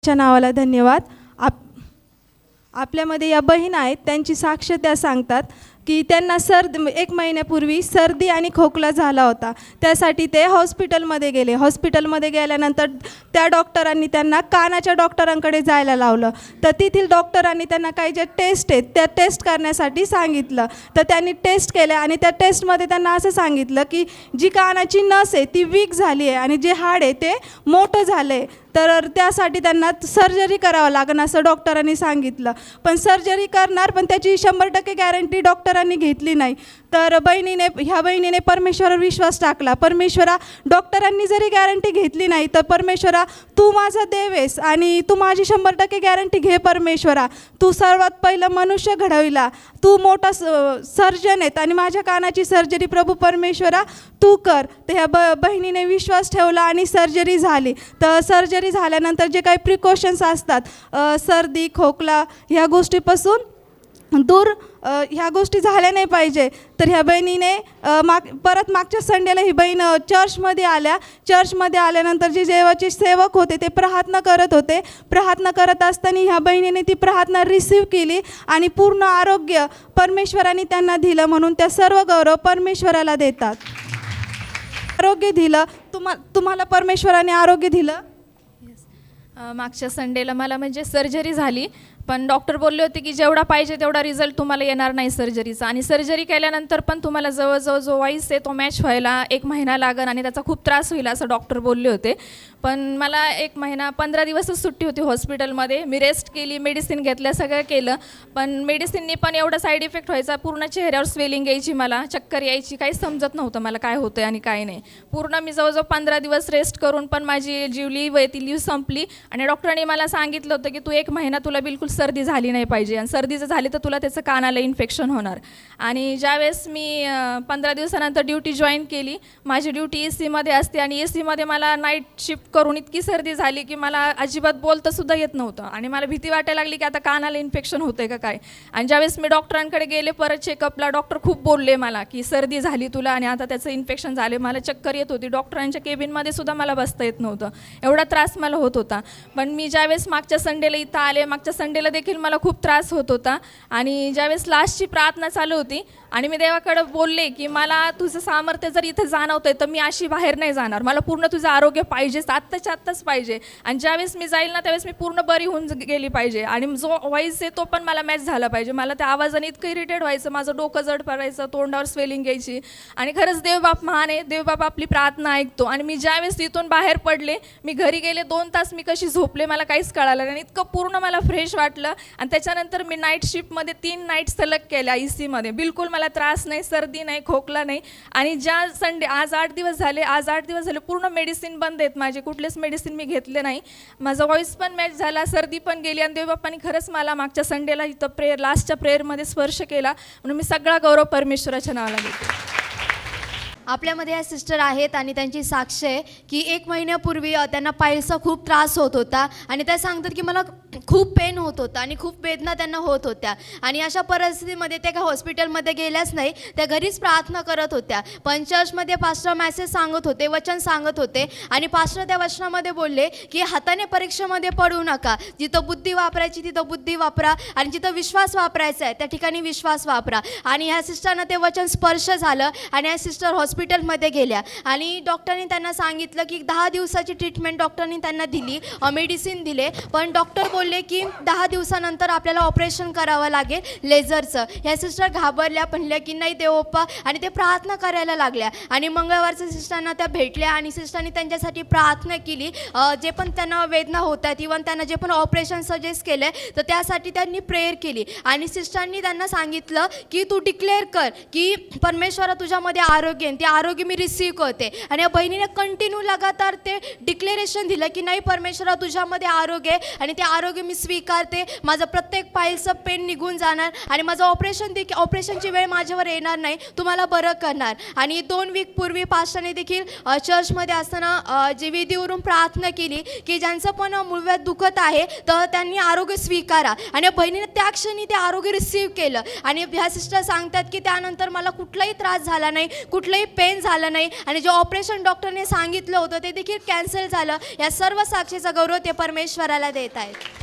च्या नावाला धन्यवाद। आपल्यामध्ये या बहीण आहेत, त्यांची साक्ष त्या सांगतात की त्यांना एक महिन्यापूर्वी सर्दी आणि खोकला झाला होता। त्यासाठी ते हॉस्पिटलमध्ये गेले। हॉस्पिटलमध्ये गेल्यानंतर त्या डॉक्टरांनी त्यांना कानाच्या डॉक्टरांकडे जायला लावलं। तर तेथील डॉक्टरांनी त्यांना काही ज्या टेस्ट आहेत त्या टेस्ट करण्यासाठी सांगितलं। तर त्यांनी टेस्ट केल्या आणि त्या टेस्टमध्ये त्यांना असं सांगितलं की जी कानाची नस आहे ती वीक झाली आहे आणि जे हाड आहे ते मोठं झालं आहे, तर त्यासाठी त्यांना सर्जरी करावं लागेल असं डॉक्टरांनी सांगितलं। पण सर्जरी करणार, पण त्याची 100% गॅरंटी डॉक्टरांनी घेतली नाही। तर ह्या बहिणीने परमेश्वरावर विश्वास टाकला। परमेश्वरा, डॉक्टरांनी जरी गॅरंटी घेतली नाही तर परमेश्वरा तू माझा देव आहेस आणि तू माझी 100% गॅरंटी घे। परमेश्वरा, तू सर्वात पहिलं मनुष्य घडविला, तू मोठा सर्जन आहेत आणि माझ्या कानाची सर्जरी प्रभू परमेश्वरा तू कर। तर ह्या बहिणीने विश्वास ठेवला आणि सर्जरी झाली। तर सर्जरी झाल्यानंतर जे काही प्रिकॉशन्स असतात, सर्दी खोकला ह्या गोष्टीपासून दूर ह्या गोष्टी झाल्या नाही पाहिजे। तर ह्या बहिणीने परत मागच्या संडेला ही बहीण चर्चमध्ये आल्या। चर्चमध्ये आल्यानंतर जे देवाचे सेवक होते ते प्रार्थना करत होते। प्रार्थना करत असताना ह्या बहिणीने ती प्रार्थना रिसीव केली आणि पूर्ण आरोग्य परमेश्वराने त्यांना दिलं, म्हणून त्या सर्व गौरव परमेश्वराला देतात। आरोग्य दिलं, तुम्हाला परमेश्वराने आरोग्य दिलं। मागच्या संडेला मला म्हणजे सर्जरी झाली, पण डॉक्टर बोलले होते की जेवढा पाहिजे तेवढा रिझल्ट तुम्हाला येणार नाही सर्जरीचा, आणि सर्जरी केल्यानंतर पण तुम्हाला जवळजवळ जो व्हॉइस आहे तो मॅच व्हायला 1 महिना लागेल आणि त्याचा खूप त्रास होईल असं डॉक्टर बोलले होते। पण मला 1 महिना 15 दिवसच सुट्टी होती हॉस्पिटलमध्ये। मी रेस्ट केली, मेडिसिन घेतल्या, सगळं केलं, पण मेडिसिननी पण एवढा साईड इफेक्ट व्हायचा, पूर्ण चेहऱ्यावर स्वेलिंग यायची, मला चक्कर यायची, काही समजत नव्हतं मला काय होतं आणि काय नाही। पूर्ण मी जवळजवळ 15 दिवस रेस्ट करून पण माझी जी लीव आहे ती लीव संपली आणि डॉक्टरांनी मला सांगितलं होतं की तू 1 महिना तुला बिलकुल सर्दी झाली नाही पाहिजे, आणि सर्दी जर झाली तर तुला त्याचं कानाला इन्फेक्शन होणार। आणि ज्यावेळेस मी 15 दिवसानंतर ड्युटी जॉईन केली, माझी ड्युटी AC असते आणि AC मला नाईट शिफ्ट करून इतकी सर्दी झाली की मला अजिबात बोलतासुद्धा येत नव्हतं आणि मला भीती वाटायला लागली की आता कानाला इन्फेक्शन होतं आहे का काय। आणि ज्यावेळेस मी डॉक्टरांकडे गेले परत चेकअपला, डॉक्टर खूप बोलले मला की सर्दी झाली तुला आणि आता त्याचं इन्फेक्शन झाले। मला चक्कर येत होती, डॉक्टरांच्या केबिनमध्ये सुद्धा मला बसता येत नव्हतं, एवढा त्रास मला होत होता। पण मी ज्यावेळेस मागच्या संडेला इथं आले, मागच्या संडेला देखील मला खूप त्रास होत होता आणि ज्यावेळेस लास्टची प्रार्थना चालू होती आणि मी देवाकडे बोलले की मला तुझं सामर्थ्य जर इथं जाणवतंय तर मी अशी बाहेर नाही जाणार, मला पूर्ण तुझं आरोग्य पाहिजेच, आत्ताच्या आत्ताच पाहिजे, आणि ज्यावेळेस मी जाईल ना त्यावेळेस मी पूर्ण बरी होऊन गेली पाहिजे आणि जो व्हॉइस आहे तो पण मला मॅच झाला पाहिजे। मला त्या आवाजाने इतकं इरिटेट व्हायचं, माझं डोकं जड पडायचं, तोंडावर स्वेलिंग यायची, आणि खरंच देवबाप महान आहे, देवबाप आपली प्रार्थना ऐकतो। आणि मी ज्यावेळेस तिथून बाहेर पडले, मी घरी गेले, 2 तास मी कशी झोपले मला काहीच कळालं नाही, इतकं पूर्ण मला फ्रेश वाटलं। आणि त्याच्यानंतर मी नाईट शिफ्टमध्ये 3 नाईट सलग केल्या AC बिलकुल मला त्रास नाही, सर्दी नाही, खोकला नाही। आणि ज्या संडे आज 8 दिवस झाले पूर्ण मेडिसिन बंद आहेत माझे, कुठलेच मेडिसिन मी घेतले नाही, माझा व्हॉइस पण मॅच झाला, सर्दी पण गेली, आणि देवबाप्पांनी खरंच मला मागच्या संडेला इथं लास्टच्या प्रेयरमध्ये स्पर्श केला, म्हणून मी सगळा गौरव परमेश्वराच्या नावाला देते। आपल्यामध्ये या सिस्टर आहेत आणि त्यांची साक्ष आहे की 1 महिन्यापूर्वी त्यांना पायल्सचा खूप त्रास होत होता आणि त्या सांगतात की मला खूप पेन होत होता आणि खूप वेदना त्यांना होत होत्या, आणि अशा परिस्थितीमध्ये त्या काय हॉस्पिटलमध्ये गेल्याच नाही, त्या घरीच प्रार्थना करत होत्या। पण चर्चमध्ये पास्टर मॅसेज सांगत होते, वचन सांगत होते, आणि पास्टर त्या वचनामध्ये बोलले की हाताने परीक्षेमध्ये पडू नका, जिथं बुद्धी वापरायची तिथं बुद्धी वापरा, आणि जिथं विश्वास वापरायचा आहे त्या ठिकाणी विश्वास वापरा। आणि ह्या सिस्टरना ते वचन स्पर्श झालं आणि ह्या सिस्टर हॉस्पिटलमध्ये गेल्या आणि डॉक्टरनी त्यांना सांगितलं की 10 दिवसाची ट्रीटमेंट डॉक्टरनी त्यांना दिली, मेडिसिन दिले, पण डॉक्टर बोलले की 10 दिवसानंतर आपल्याला ऑपरेशन करावं लागेल लेझरचं। ह्या सिस्टर घाबरल्या, म्हणल्या की नाही देवप्पा, आणि ते प्रार्थना करायला लागल्या। आणि मंगळवारच्या सिस्टरना त्या भेटल्या आणि सिस्टरनी त्यांच्यासाठी प्रार्थना केली, जे पण त्यांना वेदना होत आहेत, इव्हन त्यांना जे पण ऑपरेशन सजेस्ट केलं आहे तर त्यासाठी त्यांनी प्रेयर केली। आणि सिस्टरनी त्यांना सांगितलं की तू डिक्लेअर कर की परमेश्वरा तुझ्यामध्ये आरोग्य आहे, ते आरोग्य मी रिसीव करते। आणि या बहिणीने कंटिन्यू लगातार ते डिक्लेरेशन दिलं की नाही परमेश्वरा तुझ्यामध्ये आरोग्य आहे आणि ते आरोग्य मी स्वीकारते, माझं प्रत्येक पायलचं पेन निघून जाणार आणि माझं ऑपरेशनची वेळ माझ्यावर येणार नाही, तुम्हाला बरं करणार। आणि 2 वीक पूर्वी पास्टरने देखील चर्चमध्ये असताना जे वेदीवरून प्रार्थना केली की ज्यांचं पण मूळव्याध दुखत आहे तर त्यांनी आरोग्य स्वीकारा, आणि या बहिणीने त्या क्षणी ते आरोग्य रिसीव केलं। आणि ह्या सिस्टर सांगतात की त्यानंतर मला कुठलाही त्रास झाला नाही, कुठलाही पेन झालं नाही आणि जे ऑपरेशन डॉक्टरने सांगितलं होतं ते देखील कॅन्सल झालं. या सर्व साक्षीचा गौरव ते परमेश्वराला देत आहेत.